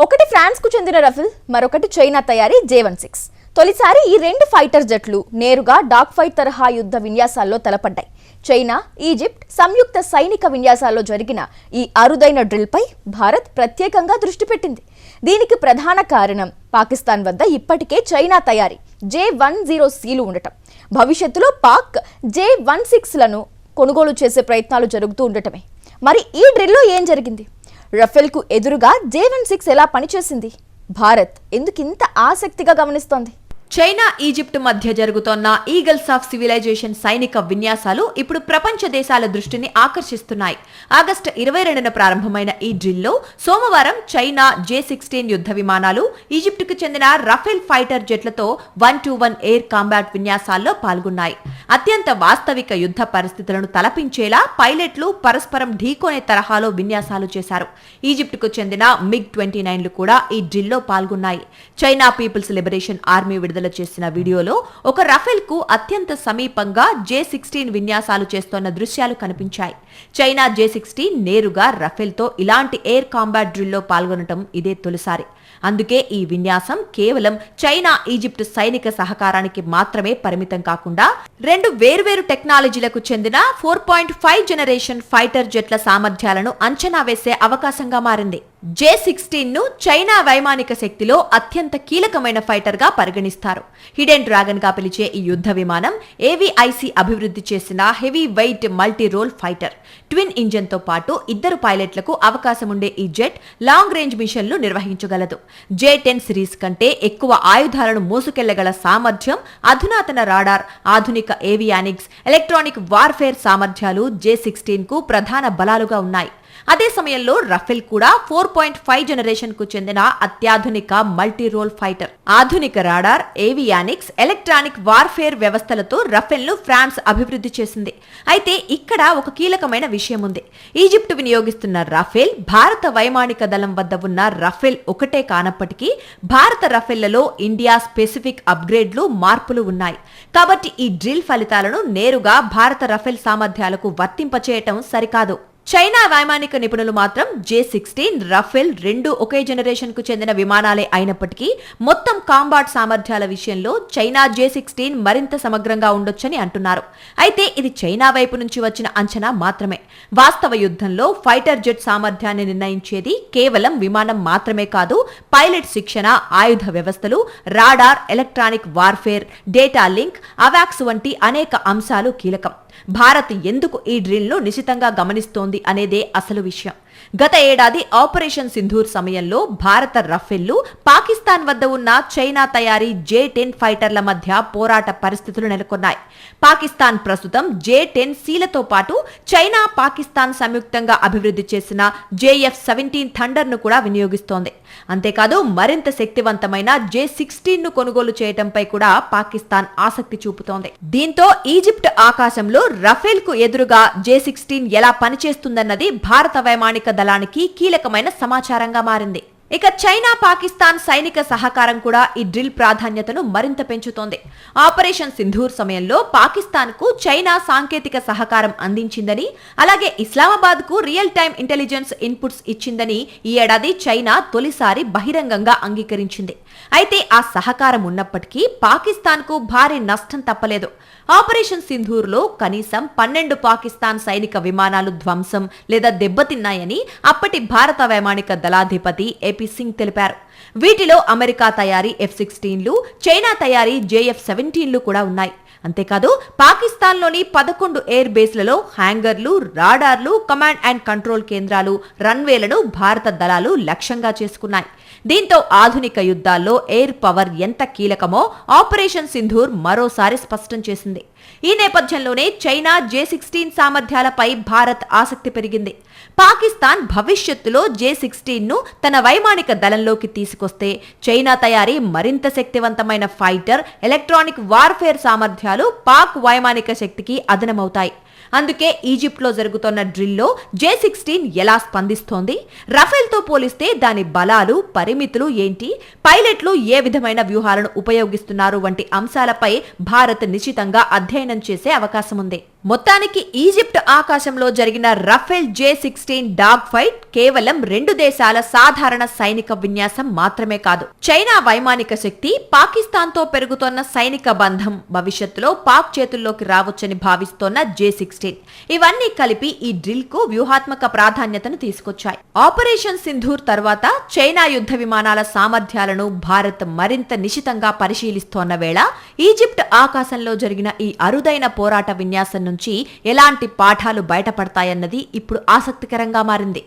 ఒకటి ఫ్రాన్స్ కు చెందిన రఫేల్, మరొకటి చైనా తయారీ J-16. తొలిసారి ఈ రెండు ఫైటర్ జట్లు నేరుగా డాగ్ ఫైట్ తరహా యుద్ధ విన్యాసాల్లో తలపడ్డాయి. చైనా, ఈజిప్ట్ సంయుక్త సైనిక విన్యాసాల్లో జరిగిన ఈ అరుదైన డ్రిల్ పై భారత్ ప్రత్యేకంగా దృష్టి పెట్టింది. దీనికి ప్రధాన కారణం పాకిస్తాన్ వద్ద ఇప్పటికే చైనా తయారీ J-10Cలు ఉండటం, భవిష్యత్తులో పాక్ J-16లను కొనుగోలు చేసే ప్రయత్నాలు జరుగుతూ ఉండటమే. మరి ఈ డ్రిల్లో ఏం జరిగింది? రఫేల్ కు ఎదురుగా J-16 ఎలా పనిచేసింది? భారత్ ఎందుకు ఇంత ఆసక్తిగా గమనిస్తోంది? చైనా, ఈజిప్ట్ మధ్య జరుగుతోన్న ఈగల్స్ ఆఫ్ సివిలైజేషన్ సైనిక విన్యాసాలు ఇప్పుడు ప్రపంచ దేశాల దృష్టిని ఆకర్షిస్తున్నాయి. ఆగస్టు 22న ప్రారంభమైన ఈ డ్రిల్లో సోమవారం చైనా J-16 యుద్ధ విమానాలు, ఈజిప్టుకు చెందిన రఫేల్ ఫైటర్ జెట్లతో 1-to-1 ఎయిర్ కాంబాట్ విన్యాసాల్లో పాల్గొన్నాయి. అత్యంత వాస్తవిక యుద్ధ పరిస్థితులను తలపించేలా పైలట్లు పరస్పరం ఢీకొనే తరహాలో విన్యాసాలు చేశారు. ఈజిప్టుకు చెందిన MiG-29లు కూడా ఈ డ్రిల్లో పాల్గొన్నాయి. చైనా పీపుల్స్ లిబరేషన్ ఆర్మీ విడుదల చేసిన వీడియోలో ఒక రఫేల్ కు అత్యంత సమీపంగా J-16 విన్యాసాలు చేస్తోన్న దృశ్యాలు కనిపించాయి. చైనా J-16 నేరుగా రఫేల్ తో ఇలాంటి ఎయిర్ కాంబాట్ డ్రిల్లో పాల్గొనడం ఇదే తొలిసారి. అందుకే ఈ విన్యాసం కేవలం చైనా, ఈజిప్ట్ సైనిక సహకారానికి మాత్రమే పరిమితం కాకుండా రెండు వేర్వేరు టెక్నాలజీలకు చెందిన 4.5 జనరేషన్ ఫైటర్ జెట్ల సామర్థ్యాలను అంచనా వేసే అవకాశంగా మారింది. J-16ను చైనా వైమానిక శక్తిలో అత్యంత కీలకమైన ఫైటర్ గా పరిగణిస్తారు. హిడెన్ డ్రాగన్ గా పిలిచే ఈ యుద్ధ విమానం AVIC అభివృద్ధి చేసిన heavy weight multi role fighter. Twin engine తో పాటు ఇద్దరు పైలట్లకు అవకాశం ఉండే ఈ జెట్ లాంగ్ రేంజ్ మిషన్లు నిర్వహించగలదు. J-10 సిరీస్ కంటే ఎక్కువ ఆయుధాలను మోసుకెళ్లగల సామర్థ్యం, అధునాతన రాడార్, ఆధునిక ఏవియానిక్స్, ఎలక్ట్రానిక్ వార్ఫేర్ సామర్థ్యాలు J-16 కు ప్రధాన బలాలుగా ఉన్నాయి. అదే సమయంలో రఫేల్ కూడా 4.5 జనరేషన్ కు చెందిన అత్యాధునిక మల్టీ రోల్ ఫైటర్. ఆధునిక రాడార్, ఏవియానిక్స్, ఎలక్ట్రానిక్ వార్ఫేర్ వ్యవస్థలతో రఫేల్ ను ఫ్రాన్స్ అభివృద్ధి చేసింది. అయితే ఇక్కడ ఒక కీలకమైన విషయం ఉంది. ఈజిప్ట్ వినియోగిస్తున్న రఫేల్ భారత వైమానిక దళం వద్ద ఉన్న రఫేల్ ఒకటే కానప్పటికీ భారత రఫేళ్లలో ఇండియా స్పెసిఫిక్ అప్గ్రేడ్లు, మార్పులు ఉన్నాయి. కాబట్టి ఈ డ్రిల్ ఫలితాలను నేరుగా భారత రఫేల్ సామర్థ్యాలకు వర్తింపచేయటం సరికాదు. చైనా వైమానిక నిపుణులు మాత్రం J-16, రఫేల్ రెండు ఒకే జనరేషన్ కు చెందిన విమానాలే అయినప్పటికీ మొత్తం కాంబాట్ సామర్థ్యాల విషయంలో చైనా J-16 మరింత సమగ్రంగా ఉండొచ్చని అంటున్నారు. అయితే ఇది చైనా వైపు నుంచి వచ్చిన అంచనా మాత్రమే. వాస్తవ యుద్ధంలో ఫైటర్ జెట్ సామర్థ్యాన్ని నిర్ణయించేది కేవలం విమానం మాత్రమే కాదు, పైలట్ శిక్షణ, ఆయుధ వ్యవస్థలు, radar, electronic warfare, data link, అవాక్స్ వంటి అనేక అంశాలు కీలకం. భారత్ ఎందుకు ఈ డ్రిల్ ను నిశితంగా గమనిస్తోంది అనేదే అసలు విషయం. గత ఏడాది ఆపరేషన్ సింధూర్ సమయంలో భారత రఫేళ్లు, పాకిస్తాన్ వద్ద ఉన్న చైనా తయారీ J-10 ఫైటర్ల మధ్య పోరాట పరిస్థితులు నెలకొన్నాయి. పాకిస్తాన్ ప్రస్తుతం J-10Cలతో పాటు చైనా, పాకిస్తాన్ సంయుక్తంగా అభివృద్ధి చేసిన JF-17 థండర్ ను కూడా వినియోగిస్తోంది. అంతేకాదు మరింత శక్తివంతమైన J-16ను కొనుగోలు చేయడంపై కూడా పాకిస్తాన్ ఆసక్తి చూపుతోంది. దీంతో ఈజిప్ట్ ఆకాశంలో రఫేల్ కు ఎదురుగా J-16 ఎలా పనిచేస్తుందన్నది భారత వైమానిక దళానికి కీలకమైన సమాచారంగా మారింది. ఇక చైనా, పాకిస్తాన్ సైనిక సహకారం కూడా ఈ డ్రిల్ ప్రాధాన్యతను మరింత పెంచుతోంది. ఆపరేషన్ సింధూర్ సమయంలో పాకిస్తాన్ కు చైనా సాంకేతిక సహకారం అందించిందని, అలాగే ఇస్లామాబాద్ కు రియల్ టైమ్ ఇంటెలిజెన్స్ ఇన్పుట్స్ ఇచ్చిందని ఈ ఏడాది చైనా తొలిసారి బహిరంగంగా అంగీకరించింది. అయితే ఆ సహకారం ఉన్నప్పటికీ పాకిస్తాన్ కు భారీ నష్టం తప్పలేదు. ఆపరేషన్ సింధూర్లో కనీసం 12 పాకిస్తాన్ సైనిక విమానాలు ధ్వంసం లేదా దెబ్బతిన్నాయని అప్పటి భారత వైమానిక దళాధిపతి AP సింగ్ తెలిపారు. వీటిలో అమెరికా తయారీ F-16లు, చైనా తయారీ JF-17లు కూడా ఉన్నాయి. అంతేకాదు పాకిస్తాన్లోని 11 ఎయిర్ బేస్లలో హ్యాంగర్లు, రాడార్లు, కమాండ్ అండ్ కంట్రోల్ కేంద్రాలు, రన్వేలను భారత దళాలు లక్ష్యంగా చేసుకున్నాయి. దీంతో ఆధునిక యుద్ధాల్లో ఎయిర్ పవర్ ఎంత కీలకమో ఆపరేషన్ సింధూర్ మరోసారి స్పష్టం చేసింది. ఈ నేపథ్యంలోనే చైనా J-16 సామర్థ్యాలపై భారత్ ఆసక్తి పెరిగింది. పాకిస్తాన్ భవిష్యత్తులో J-16ను తన వైమానిక దళంలోకి తీసుకొస్తే చైనా తయారీ మరింత శక్తివంతమైన ఫైటర్, ఎలక్ట్రానిక్ వార్ఫేర్ సామర్థ్యాలు పాక్ వైమానిక శక్తికి అదనమవుతాయి. అందుకే ఈజిప్ట్లో జరుగుతున్న డ్రిల్లో J-16 ఎలా స్పందిస్తోంది, రఫేల్తో పోలిస్తే దాని బలాలు, పరిమితులు ఏంటి, పైలట్లు ఏ విధమైన వ్యూహాలను ఉపయోగిస్తున్నారు వంటి అంశాలపై భారత్ నిశితంగా అధ్యయనం చేసే అవకాశం ఉంది. మొత్తానికి ఈజిప్ట్ ఆకాశంలో జరిగిన రఫేల్ J-16 డాగ్ ఫైట్ కేవలం 2 దేశాల సాధారణ సైనిక విన్యాసం మాత్రమే కాదు. చైనా వైమానిక శక్తి, పాకిస్తాన్తో పెరుగుతోన్న సైనిక బంధం, భవిష్యత్తులో పాక్ చేతుల్లోకి రావచ్చని భావిస్తోన్న J-16 ఇవన్నీ కలిపి ఈ డ్రిల్ కు వ్యూహాత్మక ప్రాధాన్యతను తీసుకొచ్చాయి. ఆపరేషన్ సింధూర్ తర్వాత చైనా యుద్ధ విమానాల సామర్థ్యాలను భారత్ మరింత నిశితంగా పరిశీలిస్తోన్న వేళ ఈజిప్ట్ ఆకాశంలో జరిగిన ఈ అరుదైన పోరాట విన్యాసం నుంచి ఎలాంటి పాఠాలు బయటపడతాయన్నది ఇప్పుడు ఆసక్తికరంగా మారింది.